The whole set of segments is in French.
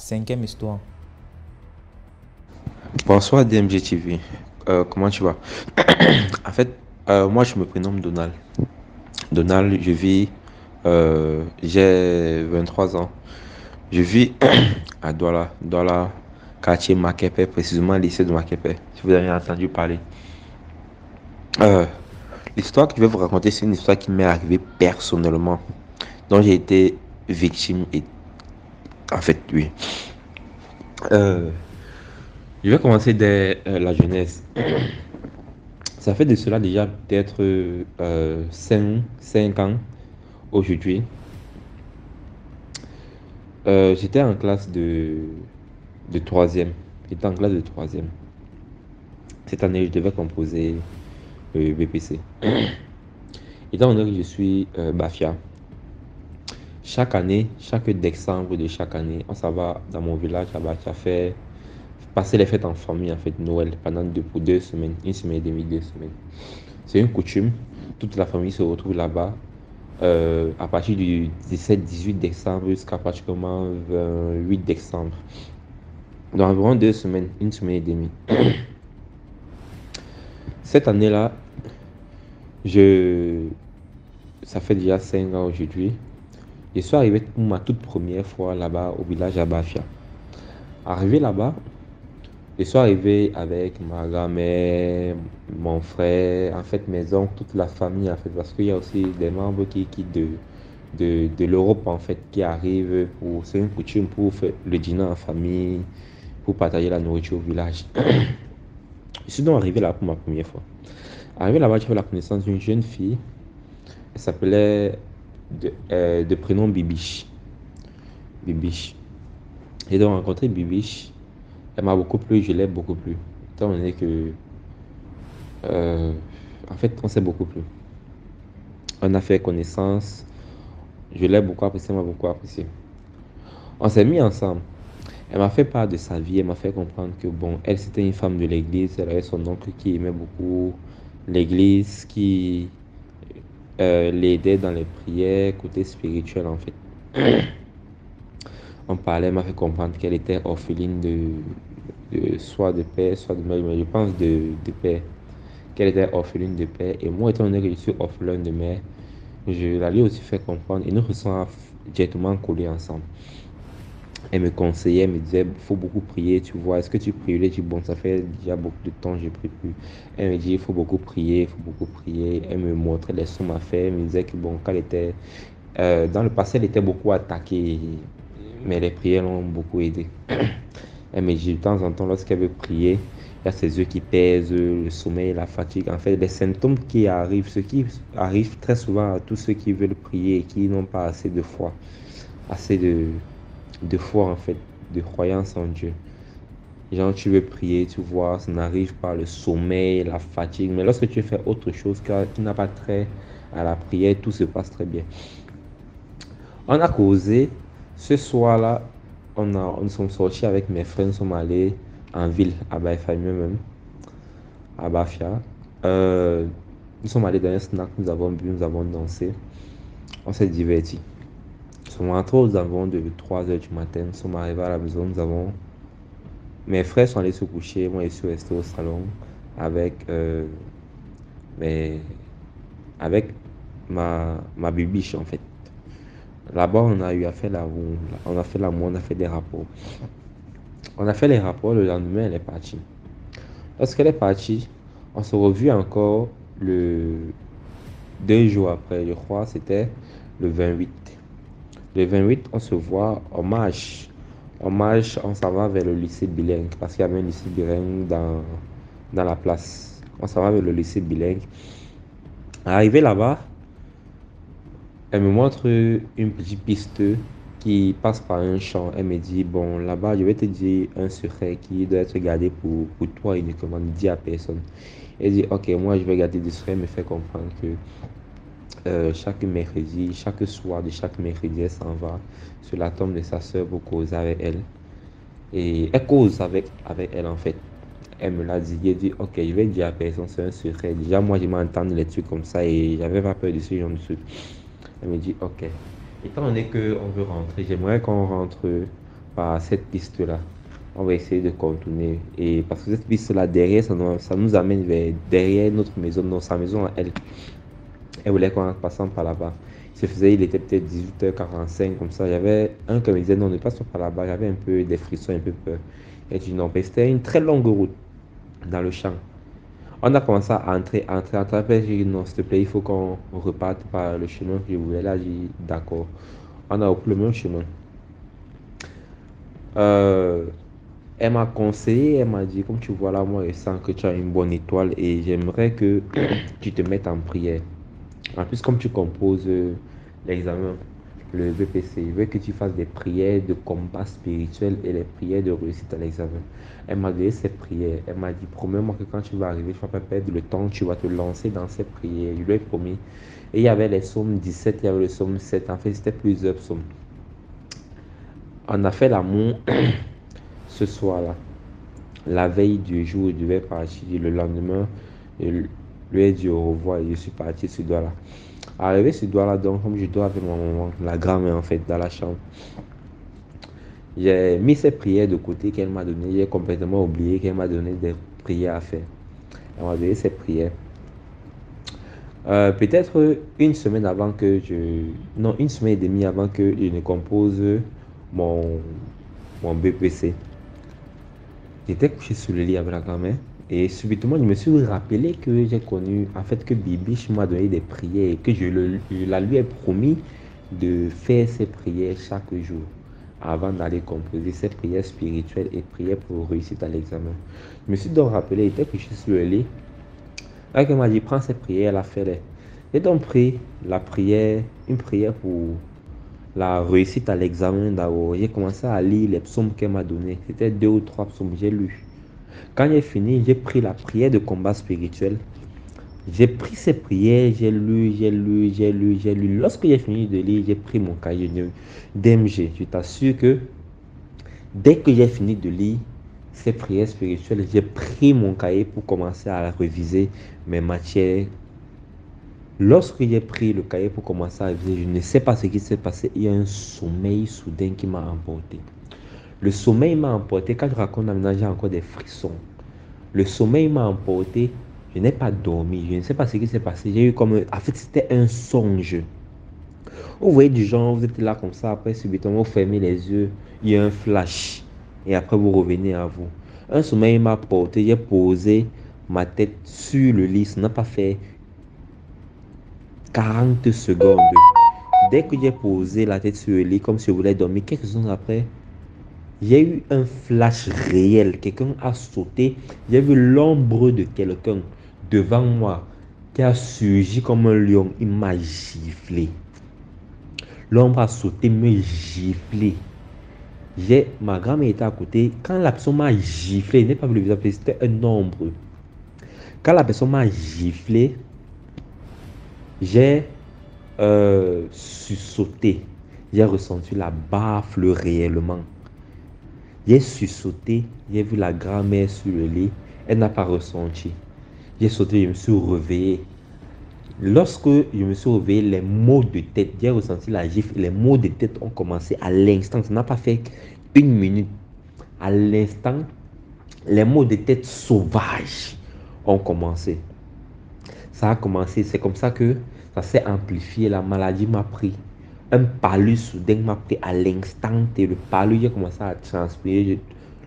Cinquième histoire. Bonsoir DMG TV. Comment tu vas? En fait, moi je me prénomme Donald. Donald, j'ai 23 ans. Je vis à Douala, quartier Makepe, précisément lycée de Makepe, si vous avez entendu parler. Euh, L'histoire que je vais vous raconter, c'est une histoire qui m'est arrivée personnellement, dont j'ai été victime et en fait, oui. Euh, je vais commencer dès la jeunesse. Ça fait de cela déjà peut-être 5 ans aujourd'hui. J'étais en classe de troisième. J'étais en classe de troisième. Cette année, je devais composer le BPC. Étant donné que je suis Bafia, chaque année, chaque décembre de chaque année, on s'en va dans mon village à Bafia faire passer les fêtes en famille, en fait, Noël, pour 2 semaines, une semaine et demie, 2 semaines. C'est une coutume. Toute la famille se retrouve là-bas à partir du 17-18 décembre jusqu'à pratiquement 28 décembre. Dans environ 2 semaines, une semaine et demie. Cette année-là, je... ça fait déjà 5 ans aujourd'hui. Je suis arrivé pour ma toute première fois là-bas au village à Bafia. Arrivé là-bas, je suis arrivé avec ma grand-mère, mon frère, en fait mes oncles, toute la famille en fait, parce qu'il y a aussi des membres qui quittent de l'Europe en fait, qui arrivent pour, c'est une coutume pour faire le dîner en famille, pour partager la nourriture au village. Je suis donc arrivé là pour ma première fois. Arrivé là-bas, j'ai fait la connaissance d'une jeune fille. Elle s'appelait de prénom Bibiche. Bibiche. J'ai donc rencontré Bibiche. Elle m'a beaucoup plu, je l'ai beaucoup plu. Étant donné que, euh, en fait, on s'est beaucoup plu. On a fait connaissance. Je l'ai beaucoup apprécié, elle m'a beaucoup apprécié. On s'est mis ensemble. Elle m'a fait part de sa vie, elle m'a fait comprendre que, bon, elle, c'était une femme de l'église. Elle avait son oncle qui aimait beaucoup l'église, qui l'aidait dans les prières, côté spirituel, en fait. On parlait, elle m'a fait comprendre qu'elle était orpheline soit de père, soit de mère, mais je pense de père, qu'elle était orpheline de père. Et moi, étant donné que je suis orphelin de mère, je la lui ai aussi fait comprendre et nous sommes directement collés ensemble. Elle me conseillait, elle me disait, il faut beaucoup prier, tu vois, est-ce que tu pries? Je lui ai dit, bon, ça fait déjà beaucoup de temps, je ne prie plus. Elle me dit, il faut beaucoup prier, il faut beaucoup prier. Elle me montrait les sommes à faire, elle me disait que, bon, quand elle était, dans le passé, elle était beaucoup attaquée, mais les prières l'ont beaucoup aidé. Elle me dit, de temps en temps, lorsqu'elle veut prier, il y a ses yeux qui pèsent, le sommeil, la fatigue. En fait, les symptômes qui arrivent, ce qui arrive très souvent à tous ceux qui veulent prier et qui n'ont pas assez de foi, assez de foi en fait, de croyance en Dieu. Genre, tu veux prier, tu vois, ça n'arrive pas, le sommeil, la fatigue. Mais lorsque tu fais autre chose qui n'a pas trait à la prière, tout se passe très bien. On a causé. Ce soir-là, nous sommes sortis avec mes frères, nous sommes allés en ville, à Baïfa même, à Bafia. Nous sommes allés dans un snack, nous avons bu, nous avons dansé. On s'est divertis. Nous sommes rentrés aux environs de 3 heures du matin. Nous sommes arrivés à la maison, mes frères sont allés se coucher, moi je suis resté au salon avec, mes... avec ma bibiche en fait. Là-bas, on a eu à faire on a fait l'amour, on a fait des rapports. On a fait les rapports, le lendemain, elle est partie. Lorsqu'elle est partie, on se revit encore le 2 jours après, je crois, c'était le 28. Le 28, on se voit, on s'en va vers le lycée bilingue, parce qu'il y avait un lycée bilingue dans la place. On s'en va vers le lycée bilingue. Arrivé là-bas, elle me montre une petite piste qui passe par un champ. Elle me dit, bon, là-bas, je vais te dire un secret qui doit être gardé pour toi uniquement, ne dis à personne. Elle dit, ok, moi, je vais garder le secret, elle me fait comprendre que chaque mercredi, chaque soir de chaque mercredi, elle s'en va sur la tombe de sa soeur pour causer avec elle. Et elle cause avec elle, en fait. Elle me l'a dit, elle dit, ok, je vais dire à personne, c'est un secret. Déjà, moi, je m'entends les trucs comme ça et j'avais pas peur de ce genre de trucs. Elle me dit, ok. Étant donné qu'on veut rentrer, j'aimerais qu'on rentre par cette piste-là. On va essayer de contourner. Et parce que cette piste-là, derrière, ça nous amène vers derrière notre maison. Non, sa maison, elle voulait qu'on passe par là-bas. Il était peut-être 18h45, comme ça. Il y avait un qui me disait non, ne passe pas par là-bas. J'avais un peu des frissons, un peu peur. Et je dis non, mais c'était une très longue route dans le champ. On a commencé à entrer. Après, j'ai dit non, s'il te plaît, il faut qu'on reparte par le chemin que je voulais. Là, j'ai dit d'accord. On a repris le même chemin. Euh, Elle m'a conseillé, elle m'a dit, comme tu vois là, moi, je sens que tu as une bonne étoile et j'aimerais que tu te mettes en prière. En plus, comme tu composes l'examen, le BPC, je veux que tu fasses des prières de combat spirituel et les prières de réussite à l'examen. Elle m'a donné ces prières. Elle m'a dit, promets-moi que quand tu vas arriver, tu ne vas pas perdre le temps, tu vas te lancer dans ces prières. Je lui ai promis. Et il y avait les psaumes 17, il y avait le psaume 7. En fait, c'était plusieurs psaumes. On a fait l'amour ce soir-là. La veille du jour où je devais partir, le lendemain, je lui ai dit au revoir et je suis parti sur Douala. Arrivé sur Douala, donc, comme je dors avec ma maman, la grand-mère en fait, dans la chambre, j'ai mis ces prières de côté qu'elle m'a donné. J'ai complètement oublié qu'elle m'a donné des prières à faire. Elle m'a donné ces prières. Peut-être une semaine avant que je. Non, une semaine et demie avant que je ne compose mon, mon BPC. J'étais couché sur le lit avec la grand-mère et subitement je me suis rappelé que j'ai connu, en fait que Bibiche m'a donné des prières et que je la lui ai promis de faire ces prières chaque jour avant d'aller composer ces prières spirituelles et prières pour réussir à l'examen. Je me suis donc rappelé, j'étais couché sur le lit. Là, elle m'a dit, prends ces prières, elle a fait les. J'ai donc pris la prière, une prière pour la réussite à l'examen d'abord. J'ai commencé à lire les psaumes qu'elle m'a donnés. C'était deux ou trois psaumes, j'ai lu. Quand j'ai fini, j'ai pris la prière de combat spirituel. J'ai pris ces prières, j'ai lu, j'ai lu, j'ai lu, j'ai lu. Lorsque j'ai fini de lire, j'ai pris mon cahier d'MG. Je t'assure que dès que j'ai fini de lire ces prières spirituelles, j'ai pris mon cahier pour commencer à réviser mes matières. Lorsque j'ai pris le cahier pour commencer à réviser, je ne sais pas ce qui s'est passé. Il y a un sommeil soudain qui m'a emporté. Le sommeil m'a emporté. Quand je raconte maintenant, j'ai encore des frissons. Le sommeil m'a emporté. Je n'ai pas dormi. Je ne sais pas ce qui s'est passé. J'ai eu comme. En fait, c'était un songe. Vous voyez du genre, vous êtes là comme ça. Après, subitement, vous fermez les yeux. Il y a un flash. Et après, vous revenez à vous. Un sommeil m'a porté. J'ai posé ma tête sur le lit. Ça n'a pas fait 40 secondes. Dès que j'ai posé la tête sur le lit, comme si je voulais dormir, quelques secondes après, j'ai eu un flash réel. Quelqu'un a sauté. J'ai vu l'ombre de quelqu'un devant moi qui a surgi comme un lion. Il m'a giflé. L'ombre a sauté, me giflé. Ma grand-mère était à côté. Quand la personne m'a giflé, je n'ai pas vu le visage, c'était un ombre. Quand la personne m'a giflé, j'ai sursauté. J'ai ressenti la baffle réellement. J'ai sursauté, j'ai vu la grand-mère sur le lit, elle n'a pas ressenti. J'ai sauté, je me suis réveillé. Lorsque je me suis réveillé, les maux de tête, j'ai ressenti la gifle, les maux de tête ont commencé à l'instant. Ça n'a pas fait une minute. À l'instant, les maux de tête sauvages ont commencé. Ça a commencé, c'est comme ça que ça s'est amplifié, la maladie m'a pris. Un palu soudain m'a pris à l'instant et le palu, j'ai commencé à transpirer.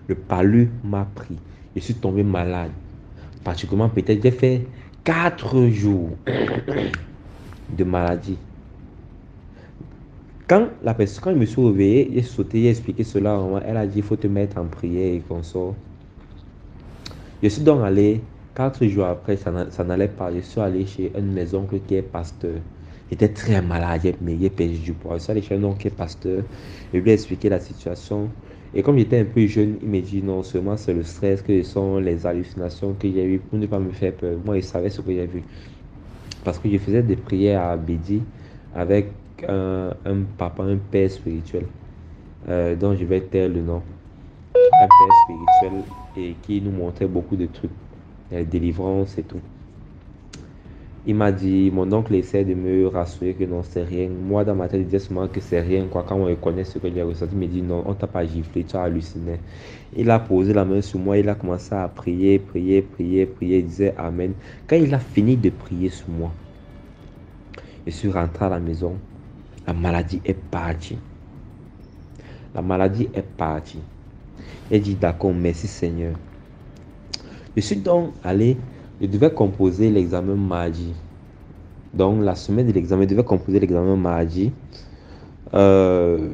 Le palu m'a pris. Je suis tombé malade. Particulièrement, peut-être, j'ai fait 4 jours de maladie. Quand je me suis réveillé, j'ai sauté, j'ai expliqué cela à maman. Elle a dit, il faut te mettre en prière et qu'on sort. Je suis donc allé, 4 jours après, ça n'allait pas. Je suis allé chez une maison qui est pasteur. J'étais très malade, j'ai perdu du poids. Je suis allé chez un oncle qui est pasteur. Je lui ai expliqué la situation. Et comme j'étais un peu jeune, il m'a dit non seulement c'est le stress, que ce sont les hallucinations que j'ai eues pour ne pas me faire peur. Moi, il savait ce que j'ai vu. Parce que je faisais des prières à Abedi avec un papa, un père spirituel, dont je vais taire le nom. Un père spirituel et qui nous montrait beaucoup de trucs, la délivrance et tout. Il m'a dit, mon oncle essaie de me rassurer que non, c'est rien. Moi, dans ma tête, il disait souvent que c'est rien, quoi. Quand on reconnaît ce que j'ai ressenti, il me dit non, on t'a pas giflé, tu as halluciné. Il a posé la main sur moi, il a commencé à prier, prier, prier, prier. Il disait Amen. Quand il a fini de prier sur moi, je suis rentré à la maison. La maladie est partie. La maladie est partie. J'ai dit d'accord, merci Seigneur. Je suis donc allé, je devais composer l'examen mardi. Donc la semaine de l'examen, je devais composer l'examen mardi. Euh,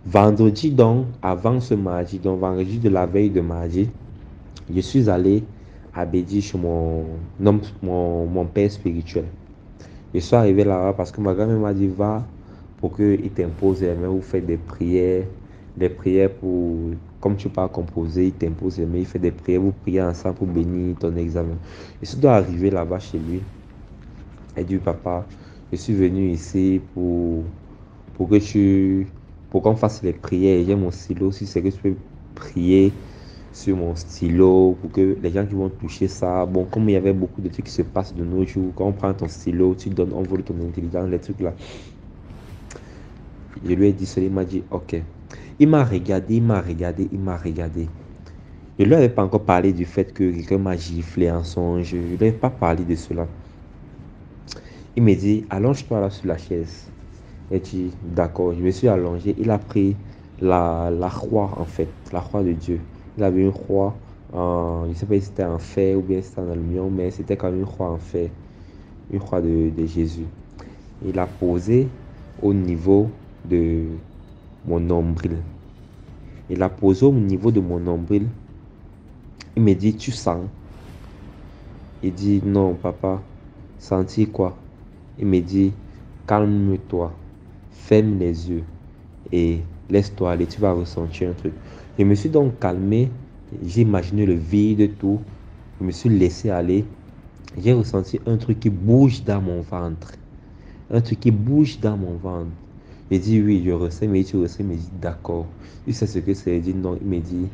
Vendredi, donc, avant ce mardi, donc vendredi de la veille de mardi, je suis allé à Bédi chez mon père spirituel. Je suis arrivé là-bas parce que ma grand-mère m'a dit, va pour qu'il t'impose les mains, vous faites des prières pour, comme tu pas composer, il t'impose les mains, il fait des prières, vous priez ensemble pour bénir ton examen. Je suis donc arrivé là-bas chez lui. Elle dit, papa, je suis venu ici pour que tu, pour qu'on fasse les prières. J'ai mon stylo, si c'est que tu peux prier sur mon stylo pour que les gens qui vont toucher ça, bon, comme il y avait beaucoup de trucs qui se passent de nos jours, quand on prend ton stylo, tu donnes, on vole ton intelligence, les trucs là. Je lui ai dit cela, il m'a dit, ok. Il m'a regardé, il m'a regardé, il m'a regardé. Je ne lui avais pas encore parlé du fait que quelqu'un m'a giflé en songe. Je ne lui avais pas parlé de cela. Il me dit, allonge-toi là sur la chaise. Et dit, d'accord, je me suis allongé. Il a pris la croix, en fait, la croix de Dieu. Il avait une croix, je ne sais pas si c'était en fer ou bien c'était en aluminium, mais c'était quand même une croix en fer, une croix de Jésus. Il a posé au niveau de mon nombril. Il a posé au niveau de mon nombril. Il me dit, tu sens? Il dit, non, papa. Sentir quoi? Il me dit, calme-toi, ferme les yeux et laisse-toi aller, tu vas ressentir un truc. Je me suis donc calmé, j'ai imaginé le vide, tout. Je me suis laissé aller. J'ai ressenti un truc qui bouge dans mon ventre. Un truc qui bouge dans mon ventre. J'ai dit oui, je ressens, mais tu ressens, il me dit d'accord. Il sait ce que c'est, il dit non, il me dit,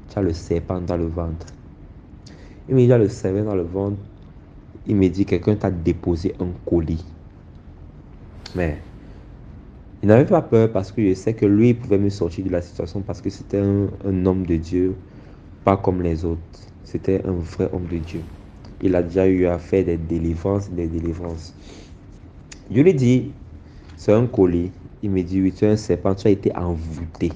tu as le serpent dans le ventre. Il me dit, tu as le serpent dans le ventre. Il me dit, quelqu'un t'a déposé un colis. Mais il n'avait pas peur parce que je sais que lui, il pouvait me sortir de la situation parce que c'était un homme de Dieu, pas comme les autres. C'était un vrai homme de Dieu. Il a déjà eu à faire des délivrances, des délivrances. Je lui dis, c'est un colis. Il me dit, oui, tu es un serpent, tu as été envoûté.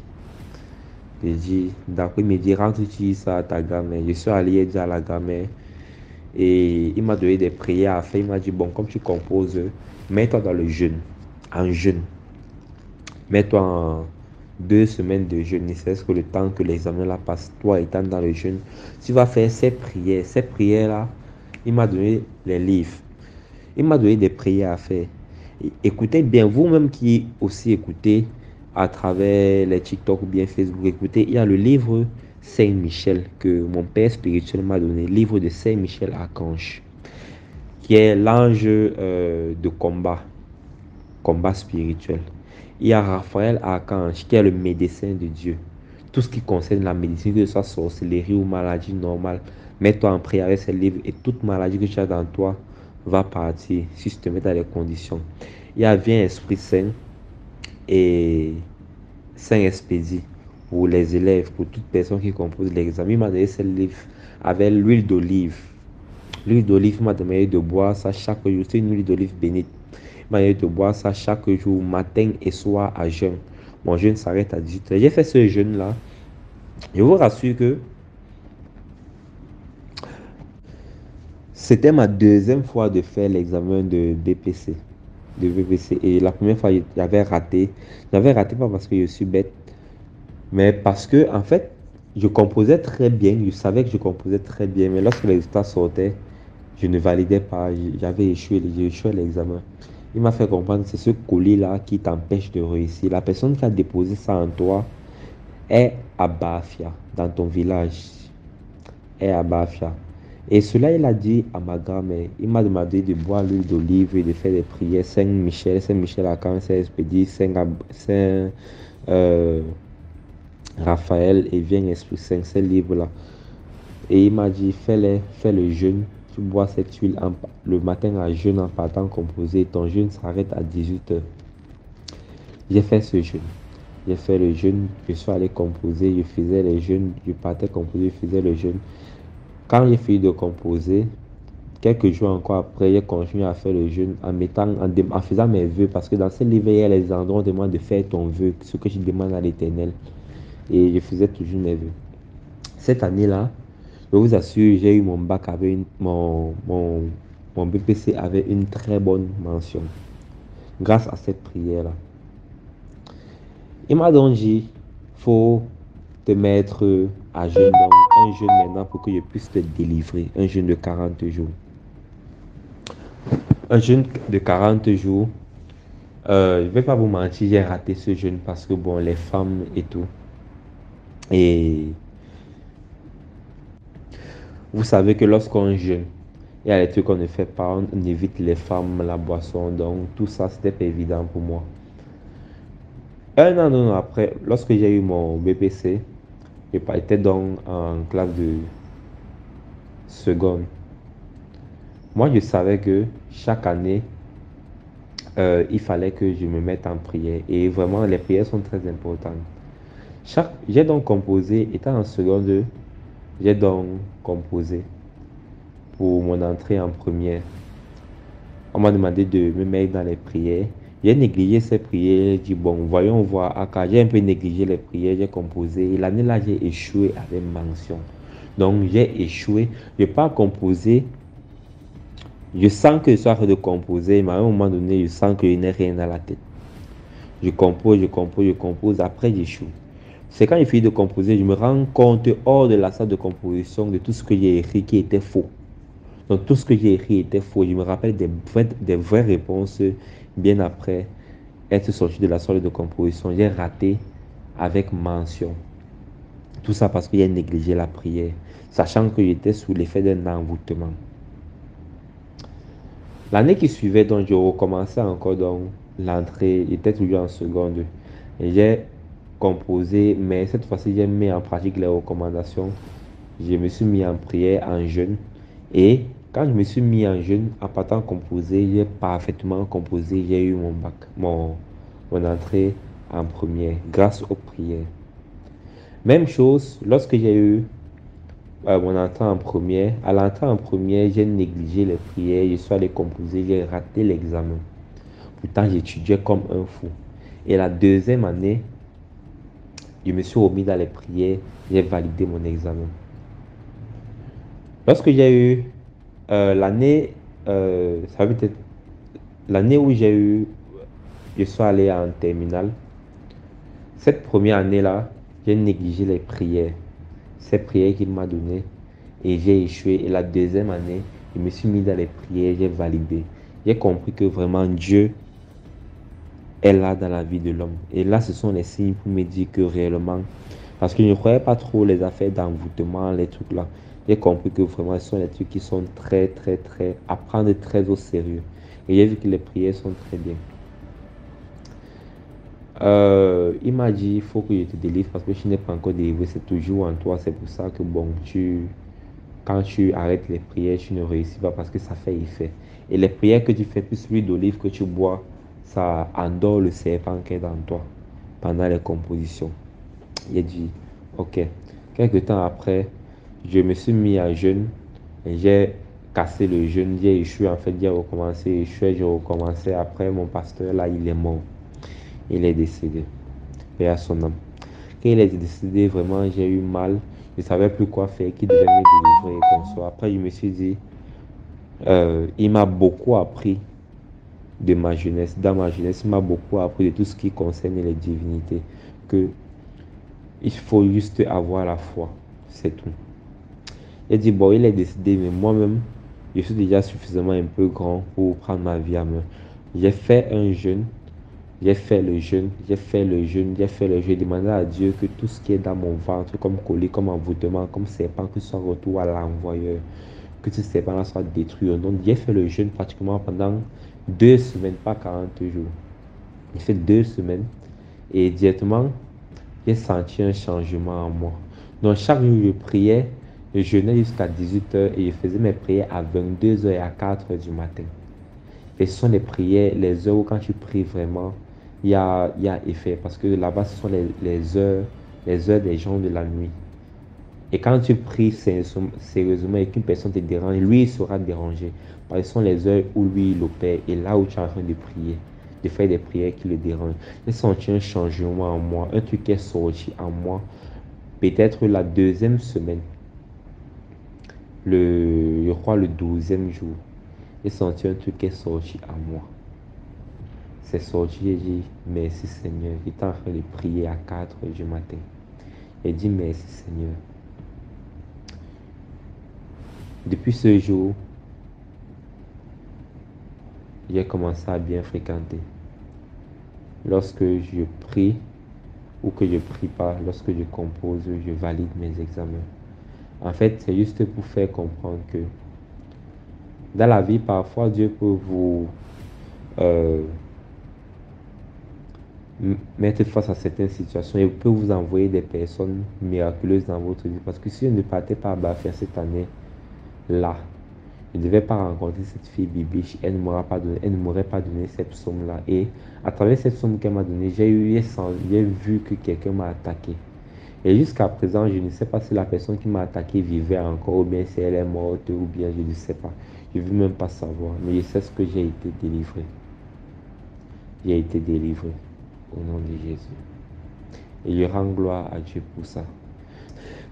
Je dis, d'accord, il me dit, rentre, tu dis ça à ta grand-mère. Je suis allé dire à la grand-mère et il m'a donné des prières à faire. Il m'a dit, bon, comme tu composes, mets-toi dans le jeûne, en jeûne. Mets-toi en 2 semaines de jeûne, ne serait-ce que le temps que l'examen là passe, toi étant dans le jeûne, tu vas faire ces prières. Ces prières-là, il m'a donné les livres. Il m'a donné des prières à faire. Écoutez bien, vous-même qui aussi écoutez à travers les TikTok ou bien Facebook, écoutez, il y a le livre Saint-Michel que mon père spirituel m'a donné, livre de Saint-Michel Archange, qui est l'ange de combat spirituel. Il y a Raphaël Archange qui est le médecin de Dieu. Tout ce qui concerne la médecine, que ce soit sorcellerie ou maladie normale, mets-toi en prière avec ces livres et toute maladie que tu as dans toi va partir si tu te mets dans les conditions. Il y a Viens Esprit Saint et Saint-Expédie pour les élèves, pour toute personne qui compose l'examen. Il m'a donné ce livre avec l'huile d'olive. L'huile d'olive m'a demandé de boire ça chaque jour. C'est une huile d'olive bénite. Il m'a demandé de boire ça chaque jour, matin et soir à jeûne. Mon jeûne s'arrête à 18h. J'ai fait ce jeûne-là. Je vous rassure que c'était ma deuxième fois de faire l'examen de BPC. Et la première fois, j'avais raté. J'avais raté pas parce que je suis bête, mais parce que, en fait, je composais très bien. Je savais que je composais très bien, mais lorsque les résultats sortaient, je ne validais pas. J'avais échoué, j'ai échoué à l'examen. Il m'a fait comprendre que c'est ce colis-là qui t'empêche de réussir. La personne qui a déposé ça en toi est à Bafia, dans ton village. Est à Bafia. Et cela, il a dit à ma grand-mère. Il m'a demandé de boire l'huile d'olive et de faire des prières. Saint-Michel Archange, Saint-Expédie, Saint Raphaël et Viens Esprit Saint, ces livres-là. Et il m'a dit, fais le jeûne. Tu bois cette huile le matin à jeûne en partant composer. Ton jeûne s'arrête à 18 heures. J'ai fait ce jeûne. J'ai fait le jeûne, je suis allé composer, je faisais les jeûnes, je partais composer, je faisais le jeûne. Quand j'ai fini de composer, quelques jours encore après, j'ai continué à faire le jeûne en faisant mes vœux, parce que dans ce livre, il y a les endroits où on demande de faire ton vœu, ce que tu demandes à l'Éternel. Et je faisais toujours mes vœux. Cette année-là, je vous assure, j'ai eu mon bac avec mon BPC avec une très bonne mention, grâce à cette prière-là. Il m'a donc dit, faut te mettre à jeûne, donc un jeûne maintenant pour que je puisse te délivrer, un jeûne de 40 jours. Un jeûne de 40 jours, je ne vais pas vous mentir, j'ai raté ce jeûne parce que bon, les femmes et tout. Et vous savez que lorsqu'on jeûne, il y a des trucs qu'on ne fait pas, on évite les femmes, la boisson, donc tout ça, c'était pas évident pour moi. Un an après, lorsque j'ai eu mon BPC, j'étais donc en classe de seconde. Moi, je savais que chaque année, il fallait que je me mette en prière. Et vraiment, les prières sont très importantes. J'ai donc composé, étant en seconde, j'ai donc composé pour mon entrée en première. On m'a demandé de me mettre dans les prières. J'ai négligé ces prières. J'ai dit, bon, voyons voir. J'ai un peu négligé les prières, j'ai composé. Et l'année-là, j'ai échoué avec mention. Donc, j'ai échoué. Je n'ai pas composé. Je sens que je suis en train de composer, mais à un moment donné, je sens que je n'ai rien dans la tête. Je compose, je compose, je compose. Après, j'échoue. C'est quand j'ai fini de composer, je me rends compte hors de la salle de composition de tout ce que j'ai écrit qui était faux. Donc tout ce que j'ai écrit était faux. Je me rappelle des vraies réponses bien après être sorti de la salle de composition. J'ai raté avec mention. Tout ça parce que j'ai négligé la prière, sachant que j'étais sous l'effet d'un envoûtement. L'année qui suivait, donc, je recommençais encore donc l'entrée. J'étais toujours en seconde. Et j'ai composé, mais cette fois-ci, j'ai mis en pratique les recommandations. Je me suis mis en prière, en jeûne. Et quand je me suis mis en jeûne, en partant composer, j'ai parfaitement composé. J'ai eu mon bac, mon entrée en première, grâce aux prières. Même chose, lorsque j'ai eu mon entrée en première, à l'entrée en première, j'ai négligé les prières. Je suis allé composer, j'ai raté l'examen. Pourtant, j'étudiais comme un fou. Et la deuxième année, je me suis remis dans les prières, j'ai validé mon examen. Lorsque j'ai eu l'année, ça veut être l'année où je suis allé en terminale. Cette première année-là, j'ai négligé les prières. Ces prières qu'il m'a données et j'ai échoué. Et la deuxième année, je me suis mis dans les prières, j'ai validé. J'ai compris que vraiment Dieu est là dans la vie de l'homme. Et là, ce sont les signes pour me dire que réellement, parce que je ne croyais pas trop les affaires d'envoûtement, les trucs là. J'ai compris que vraiment, ce sont des trucs qui sont très, très, très, à prendre très au sérieux. Et j'ai vu que les prières sont très bien. Il m'a dit, il faut que je te délivre parce que je n'ai pas encore délivré, c'est toujours en toi. C'est pour ça que bon, quand tu arrêtes les prières, tu ne réussis pas parce que ça fait effet. Et les prières que tu fais, plus l'huile d'olive que tu bois, ça endort le serpent qui est dans toi pendant les compositions. Il a dit, ok. Quelques temps après, je me suis mis à jeûne et j'ai cassé le jeûne. J'ai échoué, en fait, j'ai recommencé, échoué, j'ai recommencé. Après, mon pasteur, là, il est mort. Il est décédé. Paix à son âme. Quand il est décédé, vraiment, j'ai eu mal. Je ne savais plus quoi faire, qui devait me délivrer comme ça. Après, je me suis dit, il m'a beaucoup appris de ma jeunesse. Dans ma jeunesse, il m'a beaucoup appris de tout ce qui concerne les divinités. Que il faut juste avoir la foi. C'est tout. Il dit, bon, il est décédé, mais moi-même, je suis déjà suffisamment un peu grand pour prendre ma vie à main. J'ai fait un jeûne. J'ai fait le jeûne, j'ai fait le jeûne, j'ai fait le jeûne. J'ai demandé à Dieu que tout ce qui est dans mon ventre, comme colis, comme envoûtement, comme serpent, que ce soit retour à l'envoyeur, que ce serpent-là soit détruit. Donc, j'ai fait le jeûne pratiquement pendant 2 semaines, pas 40 jours. J'ai fait 2 semaines et directement, j'ai senti un changement en moi. Donc, chaque jour, je priais, Je jeûnais jusqu'à 18 heures et je faisais mes prières à 22 heures et à 4 heures du matin. Et ce sont les prières, les heures où quand tu pries vraiment, il y a effet. Parce que là-bas, ce sont les heures des gens de la nuit. Et quand tu pries sérieusement et qu'une personne te dérange, lui, il sera dérangé. Parce que ce sont les heures où lui, il opère et là où tu es en train de prier, de faire des prières qui le dérangent. J'ai senti un changement en moi, un truc qui est sorti en moi. Peut-être la deuxième semaine, je crois le 12e jour, j'ai senti un truc qui est sorti en moi. C'est sorti, j'ai dit merci Seigneur. J'étais en train de prier à 4 heures du matin. J'ai dit merci Seigneur. Depuis ce jour, j'ai commencé à bien fréquenter. Lorsque je prie ou que je prie pas, lorsque je compose, je valide mes examens. En fait, c'est juste pour faire comprendre que dans la vie, parfois, Dieu peut vous euh, mettre face à certaines situations et peut vous envoyer des personnes miraculeuses dans votre vie. Parce que si je ne partais pas à Bafia cette année-là, je ne devais pas rencontrer cette fille Bibiche, elle ne m'aurait pas donné cette somme-là. Et à travers cette somme qu'elle m'a donnée, j'ai vu que quelqu'un m'a attaqué. Et jusqu'à présent, je ne sais pas si la personne qui m'a attaqué vivait encore, ou bien si elle est morte, ou bien je ne sais pas. Je ne veux même pas savoir, mais je sais ce que j'ai été délivré. J'ai été délivré au nom de Jésus. Et je rends gloire à Dieu pour ça.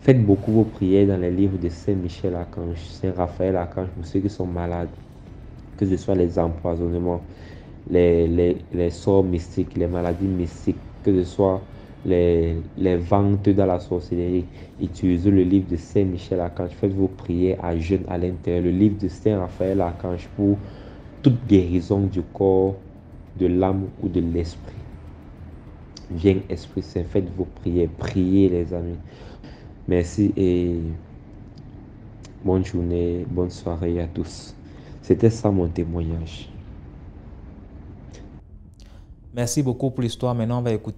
Faites beaucoup vos prières dans les livres de Saint Michel Archange, Saint Raphaël Archange pour ceux qui sont malades, que ce soit les empoisonnements, les sorts mystiques, les maladies mystiques, que ce soit les ventes dans la sorcellerie. Utilisez le livre de Saint Michel Archange. Faites vos prières à jeûne à l'intérieur. Le livre de Saint Raphaël Archange pour toute guérison du corps, de l'âme ou de l'esprit. Viens Esprit Saint, faites vos prières. Priez les amis. Merci et bonne journée, bonne soirée à tous. C'était ça mon témoignage. Merci beaucoup pour l'histoire. Maintenant, on va écouter